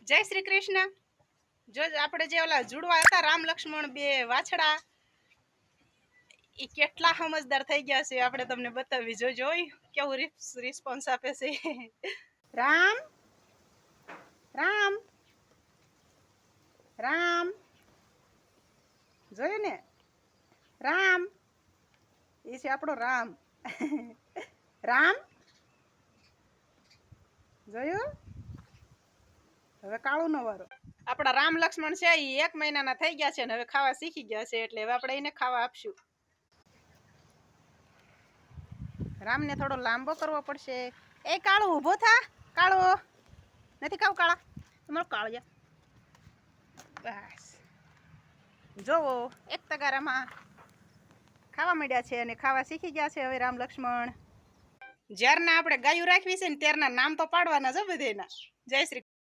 જય શ્રી કૃષ્ણ. જો આપણે જે ઓલા જુડવા હતા રામ લક્ષ્મણ બે વાછડા એ કેટલા સમજદાર થઈ ગયા છે આપણે તમને બતાવી. જોઈ કેવું રિસ્પોન્સ આપે છે. રામ રામ રામ જોયું ને, રામ એ છે આપણો રામ. રામ જોયું. હવે કાળું નો વારો. આપણા રામ લક્ષ્મણ છે એ 1 મહિનાના થઈ ગયા છે ને હવે ખાવા શીખી ગયા છે, એટલે હવે આપણે એને ખાવા આપશું. રામને થોડો લાંબો કરવો પડશે. એ કાળું ઊભો થા. કાળો નથી ખાવ. કાળા તમારો કાળિયા બસ જોવો એક તગારામાં ખાવા માંડ્યા છે અને ખાવા શીખી ગયા છે હવે રામ લક્ષ્મણ. જ્યારના આપણે ગાયું રાખવી છે ને ત્યારના નામ તો પાડવાના જ બધાના. જય શ્રી